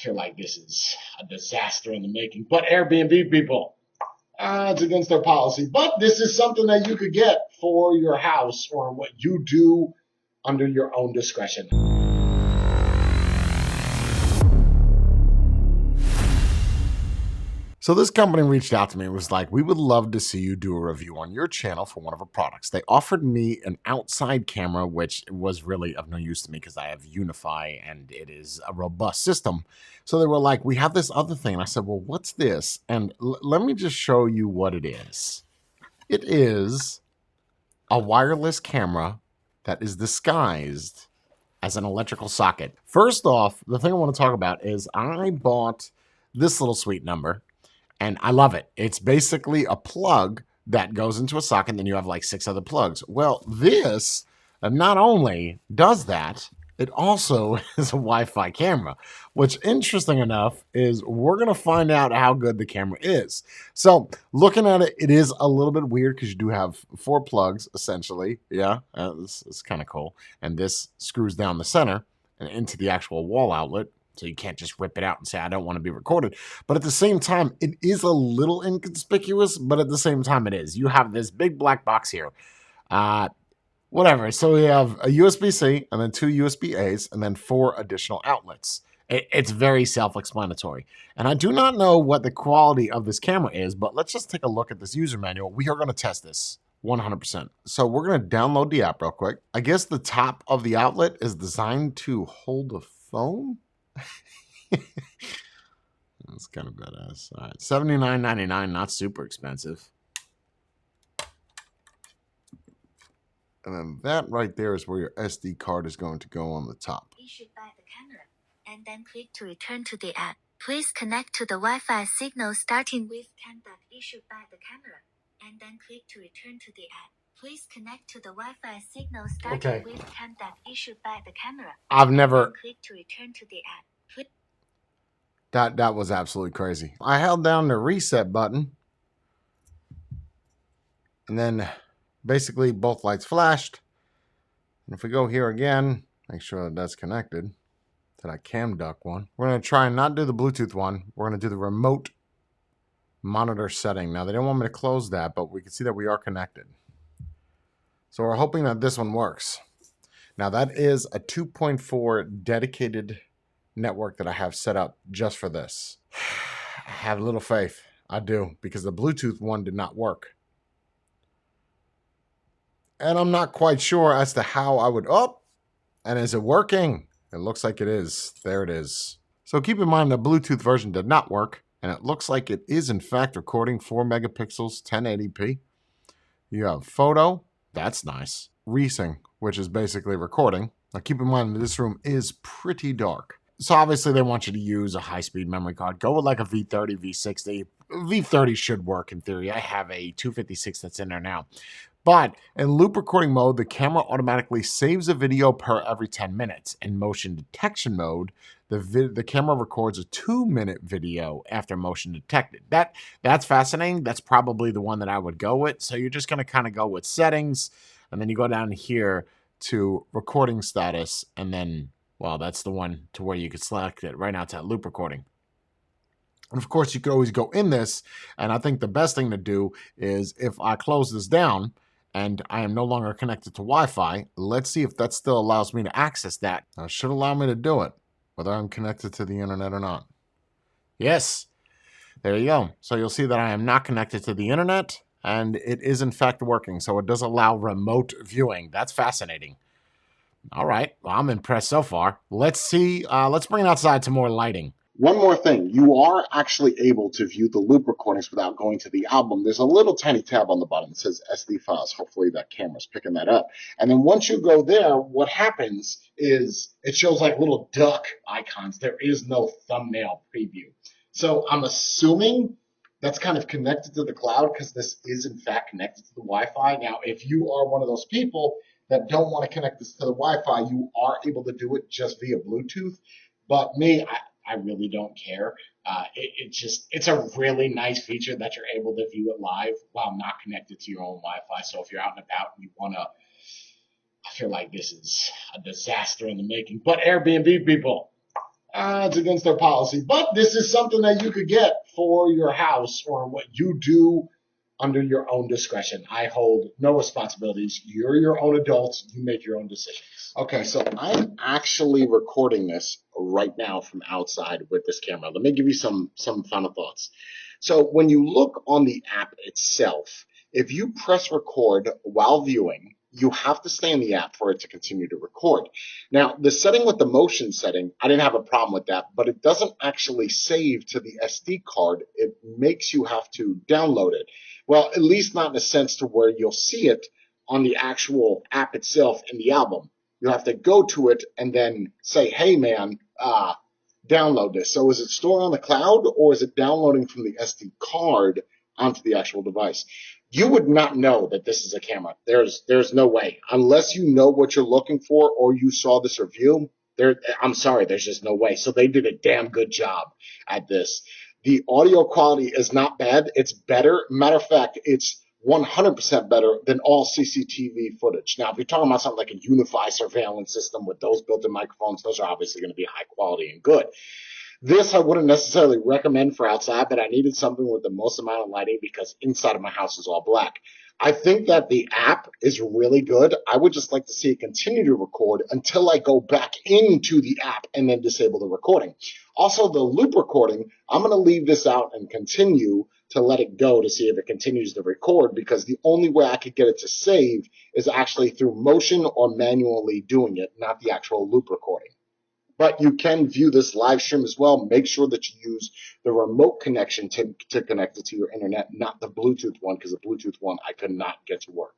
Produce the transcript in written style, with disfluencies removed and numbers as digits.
feel like this is a disaster in the making. But Airbnb people, it's against their policy. But this is something that you could get for your house or what you do under your own discretion. So this company reached out to me and was like, we would love to see you do a review on your channel for one of our products. They offered me an outside camera, which was really of no use to me because I have Unify and it is a robust system. So they were like, we have this other thing. And I said, well, what's this? And let me just show you what it is. It is a wireless camera that is disguised as an electrical socket. First off, the thing I want to talk about is I bought this little sweet number. And I love it. It's basically a plug that goes into a socket, and then you have like 6 other plugs. Well, this not only does that, it also is a Wi-Fi camera, which interesting enough is we're going to find out how good the camera is. So looking at it, it is a little bit weird because you do have 4 plugs essentially. Yeah, this is kind of cool. And this screws down the center and into the actual wall outlet. So you can't just rip it out and say, I don't want to be recorded. But at the same time, it is a little inconspicuous, but at the same time it is. You have this big black box here. Whatever. So we have a USB-C and then 2 USB-As and then 4 additional outlets. It's very self-explanatory. And I do not know what the quality of this camera is, but let's just take a look at this user manual. We are going to test this 100%. So we're going to download the app real quick. I guess the top of the outlet is designed to hold a phone. That's kind of badass. All right, $79.99, not super expensive. And then that right there is where your SD card is going to go on the top. Issued by the camera, and then click to return to the app. Please connect to the Wi-Fi signal starting with CAN-duck issued by the camera, and then click to return to the app. Please connect to the Wi-Fi signal starting with CAN-duck issued by the camera. I've never click to return to the app. That was absolutely crazy. I held down the reset button, and then basically both lights flashed. And if we go here again, make sure that that's connected to that CAN-duck one. We're going to try and not do the Bluetooth one. We're going to do the remote monitor setting. Now, they didn't want me to close that, but we can see that we are connected. So we're hoping that this one works. Now, that is a 2.4 dedicated network that I have set up just for this. I have a little faith. I do, because the Bluetooth one did not work. And I'm not quite sure as to how I would... Oh! And is it working? It looks like it is. There it is. So keep in mind the Bluetooth version did not work. And it looks like it is in fact recording 4 megapixels, 1080p. You have photo. That's nice. Resync, which is basically recording. Now keep in mind that this room is pretty dark. So obviously they want you to use a high-speed memory card. Go with like a V30, V60. V30 should work in theory. I have a 256 that's in there now. But in loop recording mode, the camera automatically saves a video per every 10 minutes. In motion detection mode, the camera records a 2-minute video after motion detected. That's fascinating. That's probably the one that I would go with. So you're just going to kind of go with settings, and then you go down here to recording status, and then, well, that's the one to where you could select it. Right now it's at loop recording. And of course, you could always go in this, and I think the best thing to do is if I close this down, and I am no longer connected to Wi-Fi, let's see if that still allows me to access that. Now, it should allow me to do it, whether I'm connected to the internet or not. Yes, there you go. So you'll see that I am not connected to the internet, and it is in fact working. So it does allow remote viewing. That's fascinating. All right, well, I'm impressed so far. Let's see, let's bring it outside to more lighting. One more thing, you are actually able to view the loop recordings without going to the album. There's a little tiny tab on the bottom that says SD files. Hopefully that camera's picking that up. And then once you go there, what happens is it shows like little duck icons. There is no thumbnail preview. So I'm assuming that's kind of connected to the cloud because this is in fact connected to the Wi-Fi. Now, if you are one of those people that don't want to connect this to the Wi-Fi, you are able to do it just via Bluetooth. But me, I really don't care. It's a really nice feature that you're able to view it live while not connected to your own Wi-Fi. So if you're out and about and you want to, I feel like this is a disaster in the making. But Airbnb people, It's against their policy. But this is something that you could get for your house or what you do under your own discretion. I hold no responsibilities. You're your own adults. You make your own decisions. Okay, so I'm actually recording this right now from outside with this camera. Let me give you some final thoughts. So when you look on the app itself, if you press record while viewing, you have to stay in the app for it to continue to record. Now, the setting with the motion setting, I didn't have a problem with that, but it doesn't actually save to the SD card. It makes you have to download it. Well, at least not in a sense to where you'll see it on the actual app itself in the album. You have to go to it and then say, hey, man, download this. So is it stored on the cloud or is it downloading from the SD card onto the actual device? You would not know that this is a camera. There's no way. Unless you know what you're looking for or you saw this review, I'm sorry, there's just no way. So they did a damn good job at this. The audio quality is not bad. It's better. Matter of fact, it's 100% better than all CCTV footage. Now, if you're talking about something like a Unify surveillance system with those built-in microphones, those are obviously going to be high quality and good. This I wouldn't necessarily recommend for outside, but I needed something with the most amount of lighting because inside of my house is all black. I think that the app is really good. I would just like to see it continue to record until I go back into the app and then disable the recording. Also, the loop recording, I'm going to leave this out and continue to let it go to see if it continues to record, because the only way I could get it to save is actually through motion or manually doing it, not the actual loop recording. But you can view this live stream as well. Make sure that you use the remote connection to connect it to your internet, not the Bluetooth one, because the Bluetooth one I could not get to work.